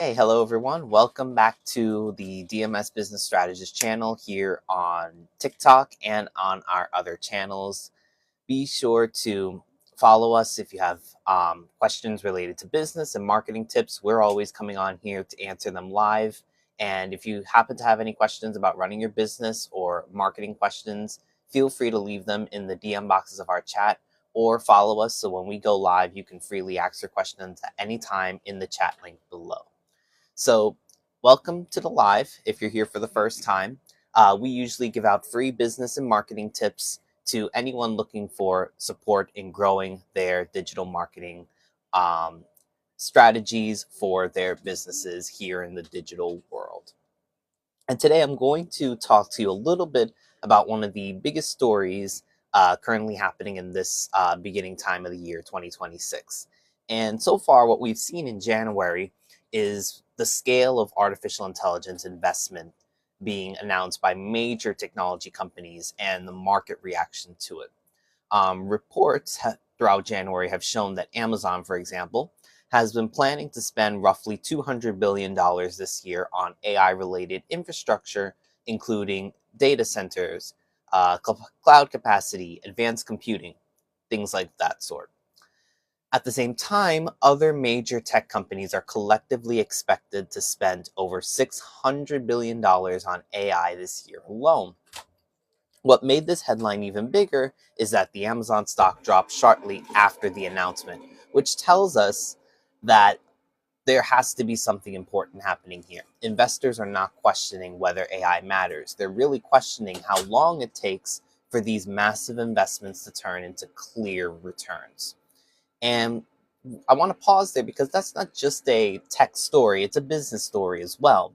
Hey, hello everyone. Welcome back to the DMS Business Strategist channel here on TikTok and on our other channels. Be sure to follow us if you have questions related to business and marketing tips. We're always coming on here to answer them live. And if you happen to have any questions about running your business or marketing questions, feel free to leave them in the DM boxes of our chat or follow us so when we go live, you can freely ask your questions at any time in the chat link below. So, welcome to the live if you're here for the first time. We usually give out free business and marketing tips to anyone looking for support in growing their digital marketing um, strategies for their businesses here in the digital world. And today I'm going to talk to you a little bit about one of the biggest stories currently happening in this beginning time of the year, 2026. And so far, what we've seen in January is the scale of artificial intelligence investment being announced by major technology companies and the market reaction to it. Reports throughout January have shown that Amazon, for example, has been planning to spend roughly $200 billion this year on AI related infrastructure, including data centers, cloud capacity, advanced computing, things like that sort. At the same time, other major tech companies are collectively expected to spend over $600 billion on AI this year alone. What made this headline even bigger is that the Amazon stock dropped sharply after the announcement, which tells us that there has to be something important happening here. Investors are not questioning whether AI matters. They're really questioning how long it takes for these massive investments to turn into clear returns. And I want to pause there because that's not just a tech story, it's a business story as well.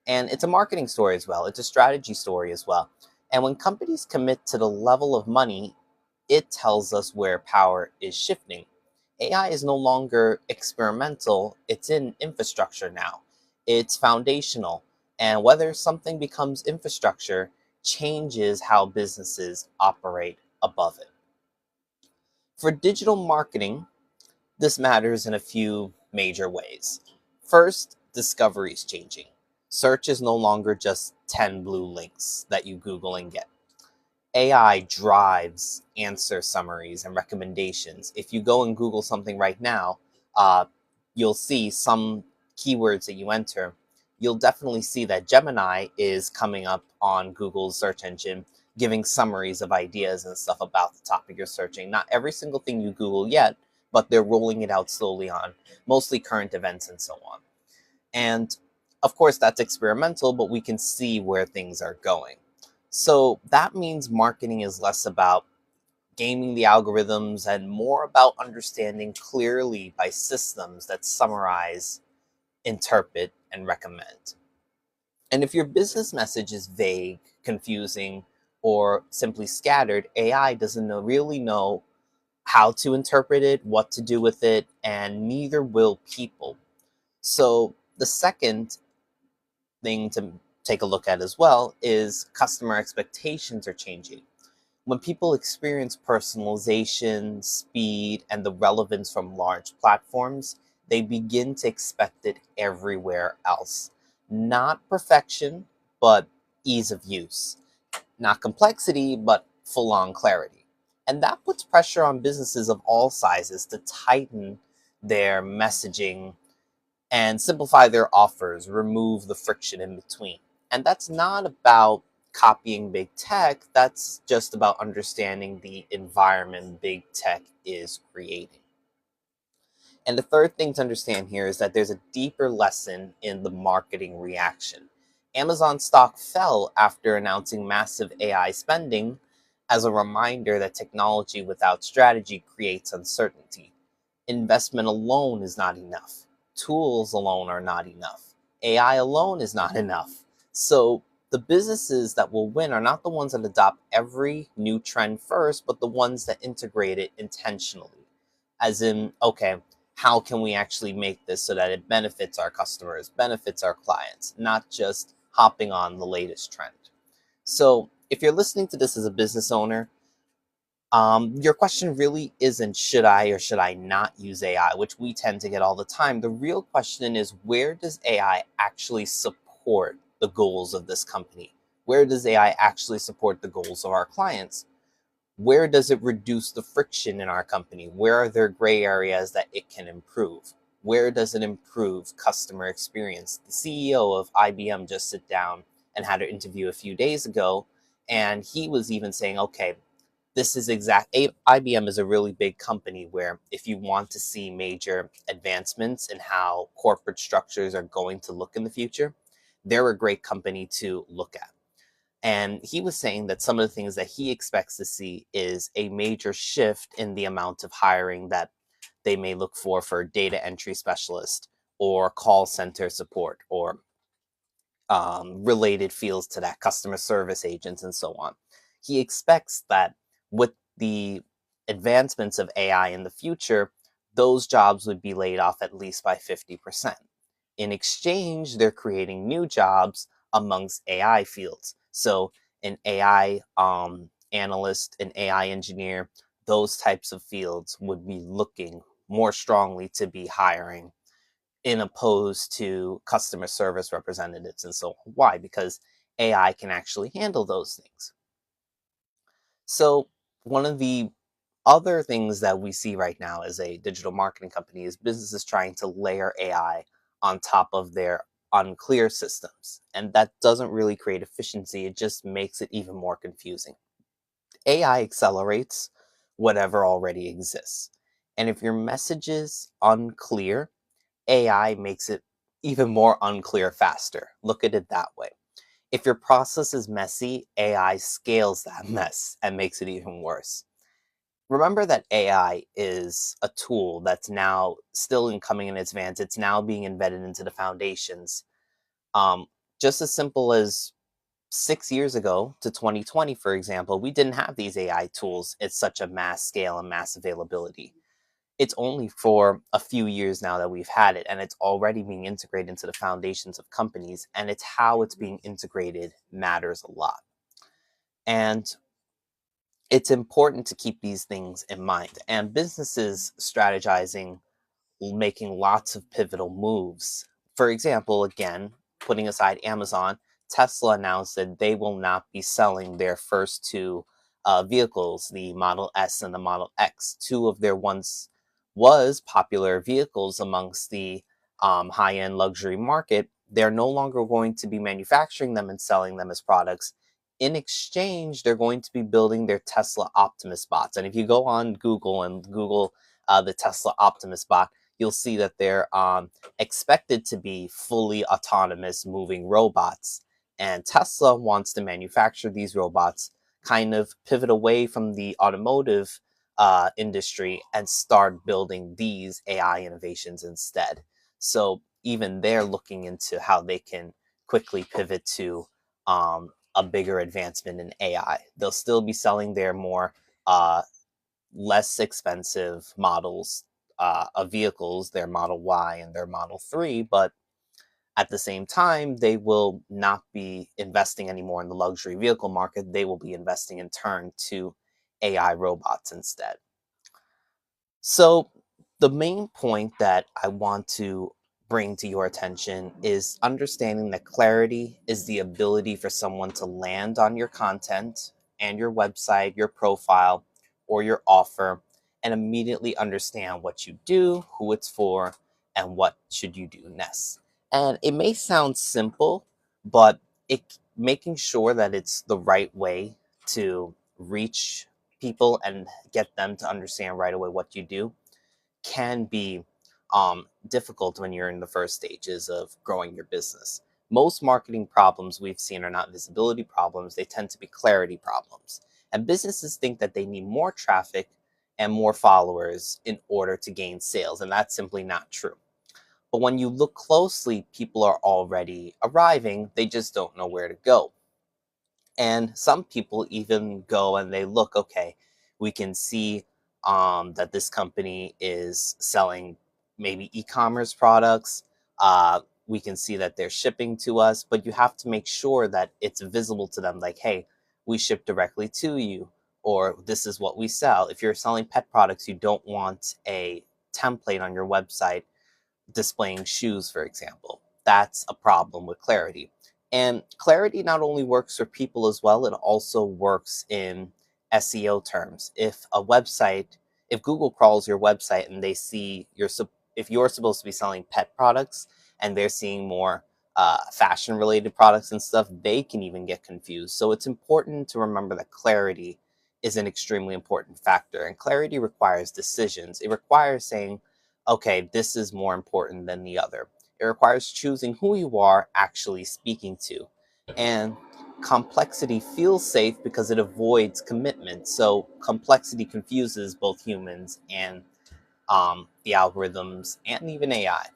And it's a marketing story as well. It's a strategy story as well. And when companies commit to the level of money, it tells us where power is shifting. AI is no longer experimental, it's in infrastructure now. It's foundational. And whether something becomes infrastructure changes how businesses operate above it. For digital marketing, this matters in a few major ways. First, discovery is changing. Search is no longer just 10 blue links that you Google and get. AI drives answer summaries and recommendations. If you go and Google something right now, uh, you'll see some keywords that you enter. You'll definitely see that Gemini is coming up on Google's search engine, giving summaries of ideas and stuff about the topic you're searching. Not every single thing you Google yet, but they're rolling it out slowly on mostly current events and so on. And of course, that's experimental, but we can see where things are going. So that means marketing is less about gaming the algorithms and more about understanding clearly by systems that summarize, interpret, and recommend. And if your business message is vague, confusing, or simply scattered, AI doesn't really know how to interpret it, what to do with it, and neither will people. So the second thing to take a look at as well is customer expectations are changing. When people experience personalization, speed, and the relevance from large platforms, they begin to expect it everywhere else. Not perfection, but ease of use. Not complexity, but full on clarity. And that puts pressure on businesses of all sizes to tighten their messaging and simplify their offers, remove the friction in between. And that's not about copying big tech, that's just about understanding the environment big tech is creating. And the third thing to understand here is that there's a deeper lesson in the marketing reaction. Amazon stock fell after announcing massive AI spending as a reminder that technology without strategy creates uncertainty. Investment alone is not enough. Tools alone are not enough. AI alone is not enough. So the businesses that will win are not the ones that adopt every new trend first, but the ones that integrate it intentionally. As in, okay, how can we actually make this so that it benefits our customers, benefits our clients, not just hopping on the latest trend. So if you're listening to this as a business owner, Your question really isn't should I or should I not use AI, which we tend to get all the time. The real question is, where does AI actually support the goals of this company? Where does AI actually support the goals of our clients? Where does it reduce the friction in our company? Where are there gray areas that it can improve? Where does it improve customer experience? The CEO of IBM just sit down and had an interview a few days ago, and he was even saying, okay, this is IBM is a really big company where if you want to see major advancements in how corporate structures are going to look in the future, they're a great company to look at. And he was saying that some of the things that he expects to see is a major shift in the amount of hiring that they may look for data entry specialist or call center support or related fields to that, customer service agents, and so on. He expects that with the advancements of AI in the future, those jobs would be laid off at least by 50%. In exchange, they're creating new jobs amongst AI fields. So, an AI analyst, an AI engineer, those types of fields would be looking more strongly to be hiring in opposed to customer service representatives and so on. Why? Because AI can actually handle those things. So, one of the other things that we see right now as a digital marketing company is businesses trying to layer AI on top of their unclear systems. And that doesn't really create efficiency, it just makes it even more confusing. AI accelerates whatever already exists. And if your message is unclear, AI makes it even more unclear faster. Look at it that way. If your process is messy, AI scales that mess and makes it even worse. Remember that AI is a tool that's now still coming in advance. It's now being embedded into the foundations. Um, just as simple as 6 years ago to 2020, for example, we didn't have these AI tools at such a mass scale and mass availability. It's only for a few years now that we've had it, and it's already being integrated into the foundations of companies, and it's how it's being integrated matters a lot. And it's important to keep these things in mind. And businesses strategizing, making lots of pivotal moves. For example, again, putting aside Amazon, Tesla announced that they will not be selling their first two vehicles, the Model S and the Model X, two of their once was popular vehicles amongst the high-end luxury market. They're no longer going to be manufacturing them and selling them as products. In exchange, they're going to be building their Tesla Optimus bots. And if you go on Google and Google the Tesla Optimus bot, you'll see that they're expected to be fully autonomous moving robots. And Tesla wants to manufacture these robots, kind of pivot away from the automotive industry and start building these AI innovations instead. So even they're looking into how they can quickly pivot to a bigger advancement in AI. They'll still be selling their more uh, less expensive models of vehicles, their Model Y and their Model 3, but at the same time, they will not be investing anymore in the luxury vehicle market. They will be investing in turn to AI robots instead. So, the main point that I want to bring to your attention is understanding that clarity is the ability for someone to land on your content and your website, your profile, or your offer and immediately understand what you do, who it's for, and what should you do next. And it may sound simple, but making sure that it's the right way to reach people and get them to understand right away what you do can be difficult when you're in the first stages of growing your business. Most marketing problems we've seen are not visibility problems, they tend to be clarity problems. And businesses think that they need more traffic and more followers in order to gain sales, and that's simply not true. But when you look closely, people are already arriving, they just don't know where to go. And some people even go and they look, okay, we can see that this company is selling maybe e-commerce products. We can see that they're shipping to us, but you have to make sure that it's visible to them, like, hey, we ship directly to you, or this is what we sell. If you're selling pet products, you don't want a template on your website displaying shoes, for example. That's a problem with clarity. And clarity not only works for people as well, it also works in SEO terms. If Google crawls your website and they see if you're supposed to be selling pet products and they're seeing more fashion related products and stuff, they can even get confused. So it's important to remember that clarity is an extremely important factor. And clarity requires decisions. It requires saying, okay, this is more important than the other. It requires choosing who you are actually speaking to. And complexity feels safe because it avoids commitment. So complexity confuses both humans and the algorithms and even AI.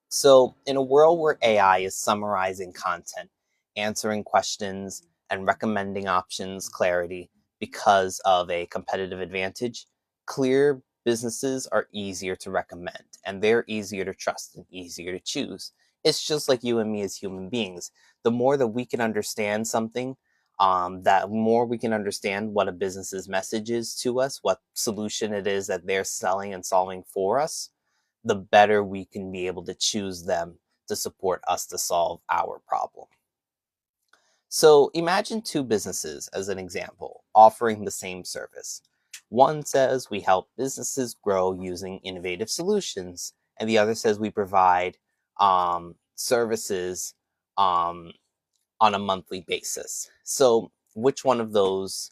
So, in a world where AI is summarizing content, answering questions, and recommending options clarity because of a competitive advantage, clear businesses are easier to recommend and they're easier to trust and easier to choose. It's just like you and me as human beings. The more that we can understand something, that more we can understand what a business's message is to us, what solution it is that they're selling and solving for us, the better we can be able to choose them to support us to solve our problem. So imagine two businesses as an example offering the same service. One says we help businesses grow using innovative solutions, and the other says we provide services um, on a monthly basis. So, which one of those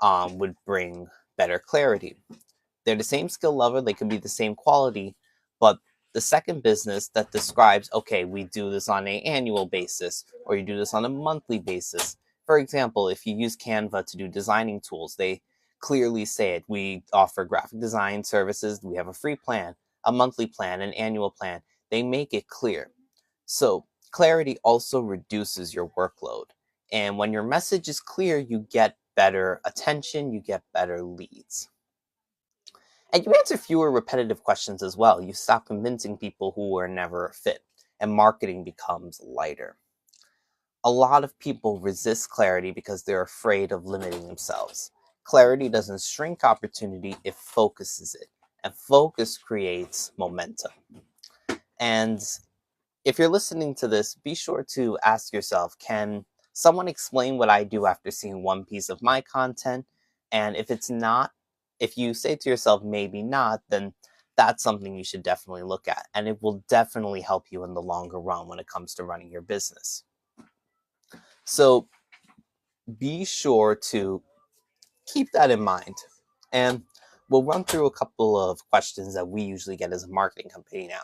would bring better clarity? They're the same skill level, they could be the same quality, but the second business that describes, okay, we do this on an annual basis, or you do this on a monthly basis. For example, if you use Canva to do designing tools, they clearly say it. We offer graphic design services, we have a free plan, a monthly plan, an annual plan. They make it clear. So, clarity also reduces your workload. And when your message is clear, you get better attention, you get better leads. And you answer fewer repetitive questions as well. You stop convincing people who were never a fit, and marketing becomes lighter. A lot of people resist clarity because they're afraid of limiting themselves. Clarity doesn't shrink opportunity, it focuses it. And focus creates momentum. And if you're listening to this, be sure to ask yourself, can someone explain what I do after seeing one piece of my content? And if it's not, if you say to yourself, maybe not, then that's something you should definitely look at. And it will definitely help you in the longer run when it comes to running your business. So be sure to keep that in mind. And we'll run through a couple of questions that we usually get as a marketing company now.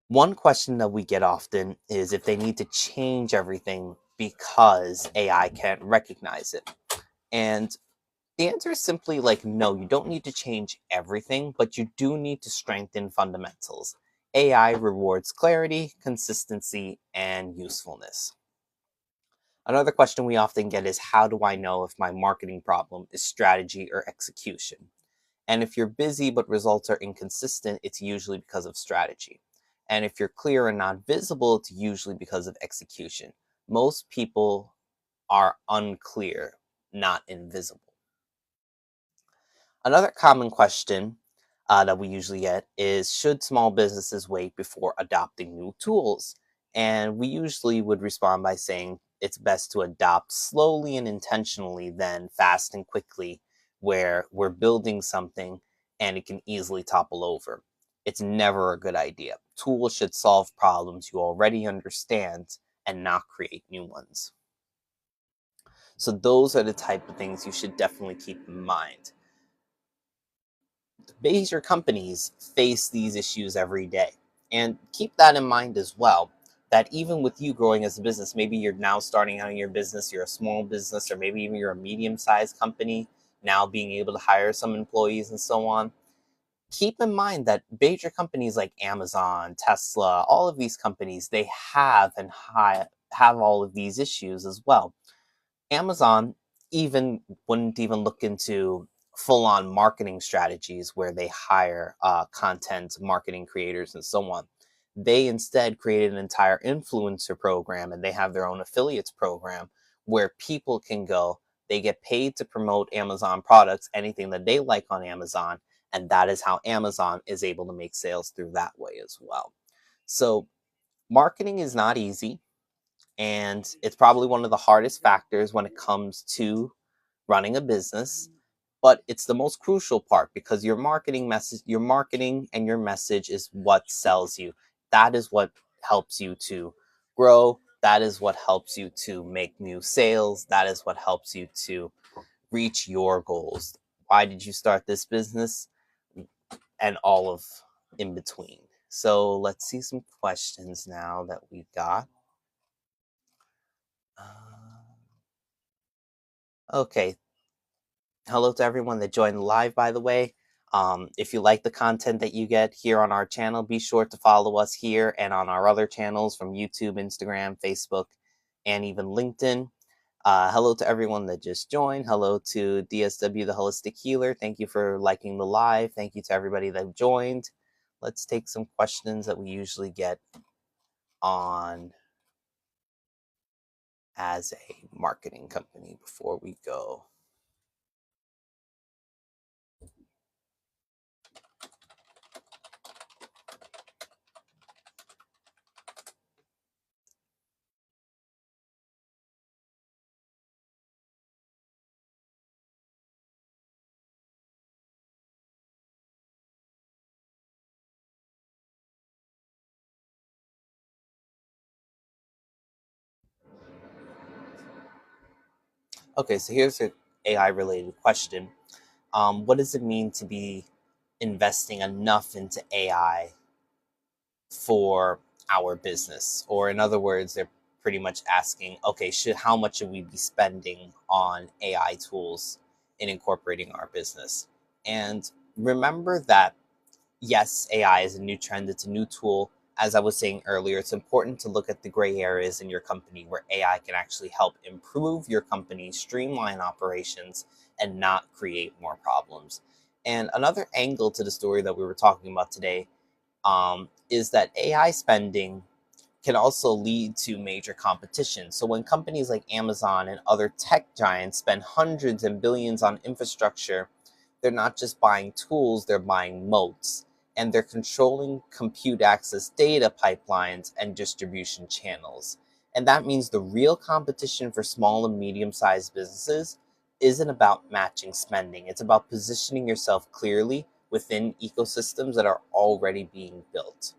One question that we get often is if they need to change everything because AI can't recognize it. And the answer is simply like, no, you don't need to change everything, but you do need to strengthen fundamentals. AI rewards clarity, consistency, and usefulness. Another question we often get is, how do I know if my marketing problem is strategy or execution? And if you're busy but results are inconsistent, it's usually because of strategy. And if you're clear and not visible, it's usually because of execution. Most people are unclear, not invisible. Another common question that we usually get is, should small businesses wait before adopting new tools? And we usually would respond by saying it's best to adopt slowly and intentionally than fast and quickly, where we're building something and it can easily topple over. It's never a good idea. Tools should solve problems you already understand and not create new ones. So, those are the type of things you should definitely keep in mind. Major companies face these issues every day. And keep that in mind as well. That even with you growing as a business, maybe you're now starting out in your business, you're a small business, or maybe even you're a medium sized company, now being able to hire some employees and so on. Keep in mind that major companies like Amazon, Tesla, all of these companies, they have all of these issues as well. Amazon even wouldn't even look into full on marketing strategies where they hire content marketing creators and so on. They instead created an entire influencer program and they have their own affiliates program where people can go, They get paid to promote Amazon products, anything that they like on Amazon, and that is how Amazon is able to make sales through that way as well. So, marketing is not easy, and it's probably one of the hardest factors when it comes to running a business, but it's the most crucial part because your marketing and your message is what sells you. That is what helps you to grow. That is what helps you to make new sales. That is what helps you to reach your goals. Why did you start this business? And all of in between. So let's see some questions now that we've got. Okay, hello to everyone that joined live, by the way. If you like the content that you get here on our channel, be sure to follow us here and on our other channels from YouTube, Instagram, Facebook, and even LinkedIn. Hello to everyone that just joined. Hello to DSW, the Holistic Healer. Thank you for liking the live. Thank you to everybody that joined. Let's take some questions that we usually get on as a marketing company before we go. Okay, so here's an AI related question. What does it mean to be investing enough into AI for our business? Or in other words, they're pretty much asking, okay, how much should we be spending on AI tools in incorporating our business? And remember that yes, AI is a new trend, it's a new tool. As I was saying earlier, it's important to look at the gray areas in your company where AI can actually help improve your company, streamline operations, and not create more problems. And another angle to the story that we were talking about today is that AI spending can also lead to major competition. So when companies like Amazon and other tech giants spend hundreds and billions on infrastructure, they're not just buying tools, they're buying moats. And they're controlling compute access data pipelines and distribution channels. And that means the real competition for small and medium sized businesses isn't about matching spending, it's about positioning yourself clearly within ecosystems that are already being built.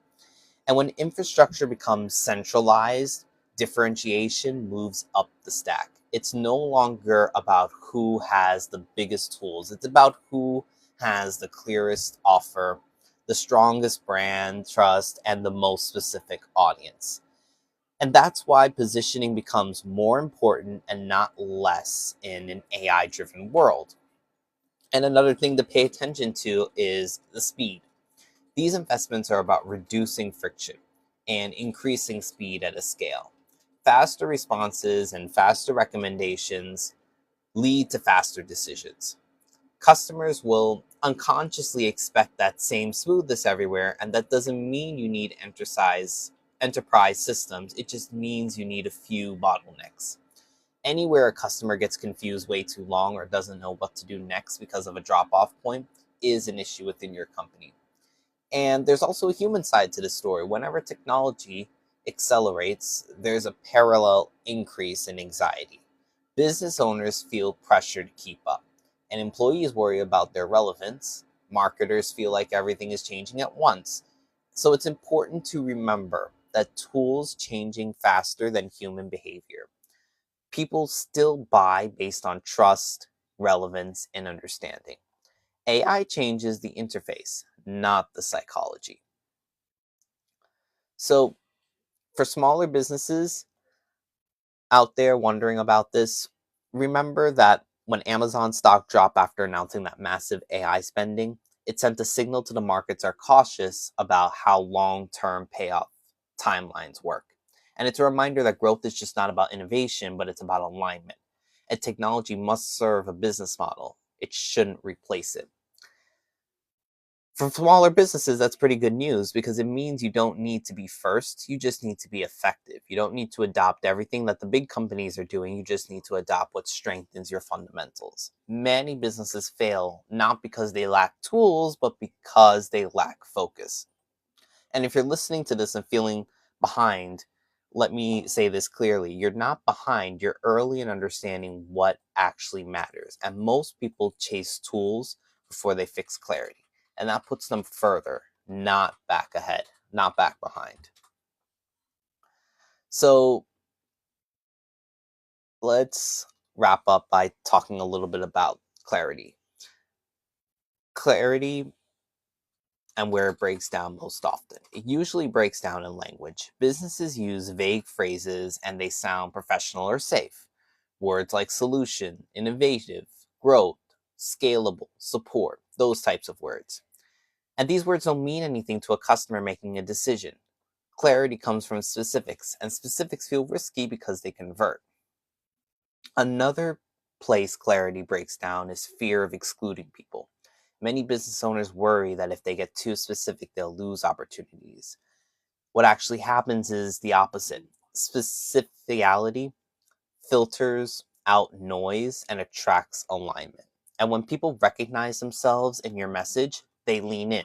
And when infrastructure becomes centralized, differentiation moves up the stack. It's no longer about who has the biggest tools, it's about who has the clearest offer, the strongest brand trust, and the most specific audience. And that's why positioning becomes more important and not less in an AI driven world. And another thing to pay attention to is the speed. These investments are about reducing friction and increasing speed at a scale. Faster responses and faster recommendations lead to faster decisions. Customers will unconsciously expect that same smoothness everywhere, and that doesn't mean you need enterprise systems. It just means you need a few bottlenecks. Anywhere a customer gets confused way too long or doesn't know what to do next because of a drop off point is an issue within your company. And there's also a human side to the story. Whenever technology accelerates, there's a parallel increase in anxiety. Business owners feel pressure to keep up, and employees worry about their relevance. Marketers feel like everything is changing at once. So it's important to remember that tools changing faster than human behavior. People still buy based on trust, relevance, and understanding. AI changes the interface, not the psychology. So, for smaller businesses out there wondering about this, remember that when Amazon stock dropped after announcing that massive AI spending, it sent a signal to the markets are cautious about how long term payoff timelines work. And it's a reminder that growth is just not about innovation, but it's about alignment. And technology must serve a business model, it shouldn't replace it. For smaller businesses, that's pretty good news because it means you don't need to be first. You just need to be effective. You don't need to adopt everything that the big companies are doing. You just need to adopt what strengthens your fundamentals. Many businesses fail not because they lack tools, but because they lack focus. And if you're listening to this and feeling behind, let me say this clearly. You're not behind, you're early in understanding what actually matters. And most people chase tools before they fix clarity. And that puts them further, not back ahead, not back behind. So let's wrap up by talking a little bit about clarity. Clarity and where it breaks down most often. It usually breaks down in language. Businesses use vague phrases and they sound professional or safe. Words like solution, innovative, growth, scalable, support, those types of words. And these words don't mean anything to a customer making a decision. Clarity comes from specifics, and specifics feel risky because they convert. Another place clarity breaks down is fear of excluding people. Many business owners worry that if they get too specific, they'll lose opportunities. What actually happens is the opposite. Specificality filters out noise and attracts alignment. And when people recognize themselves in your message, they lean in.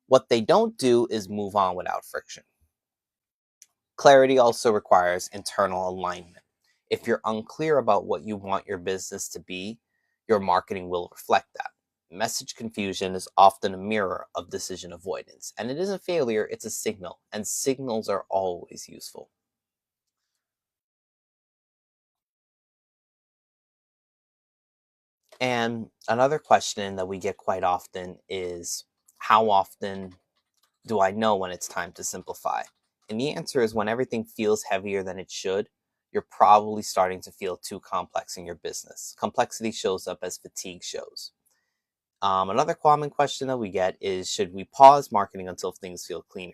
What they don't do is move on without friction. Clarity also requires internal alignment. If you're unclear about what you want your business to be, your marketing will reflect that. Message confusion is often a mirror of decision avoidance, and it isn't failure, it's a signal, and signals are always useful. And another question that we get quite often is how often do I know when it's time to simplify? And the answer is when everything feels heavier than it should, you're probably starting to feel too complex in your business. Complexity shows up as fatigue shows. Another common question that we get is should we pause marketing until things feel cleaner?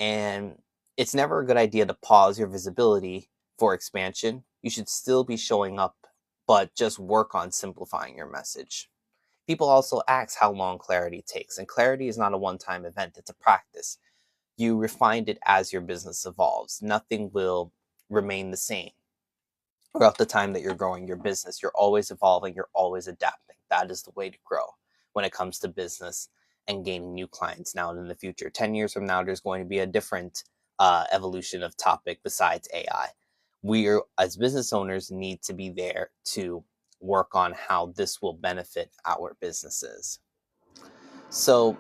And it's never a good idea to pause your visibility for expansion. You should still be showing up, but just work on simplifying your message. People also ask how long clarity takes, and clarity is not a one time event, it's a practice. You refine it as your business evolves. Nothing will remain the same throughout the time that you're growing your business. You're always evolving, you're always adapting. That is the way to grow when it comes to business and gaining new clients now and in the future. 10 years from now, there's going to be a different evolution of topic besides AI. We, as business owners, need to be there to work on how this will benefit our businesses. So,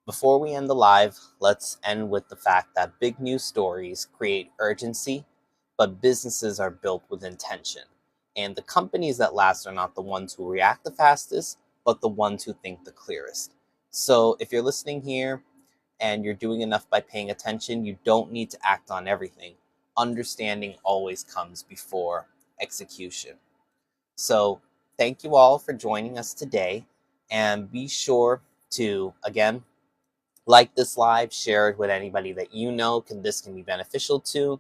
before we end the live, let's end with the fact that big news stories create urgency, but businesses are built with intention. And the companies that last are not the ones who react the fastest, but the ones who think the clearest. So if you're listening here and you're doing enough by paying attention, you don't need to act on everything. Understanding always comes before execution. So thank you all for joining us today. And be sure to, again, like this live, share it with anybody that you know this can be beneficial to.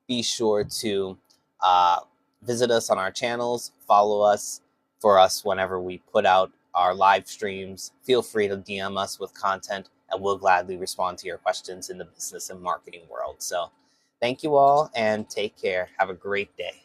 Be sure to uh, visit us on our channels, follow us for us whenever we put out our live streams. Feel free to DM us with content, and we'll gladly respond to your questions in the business and marketing world. So thank you all, and take care. Have a great day.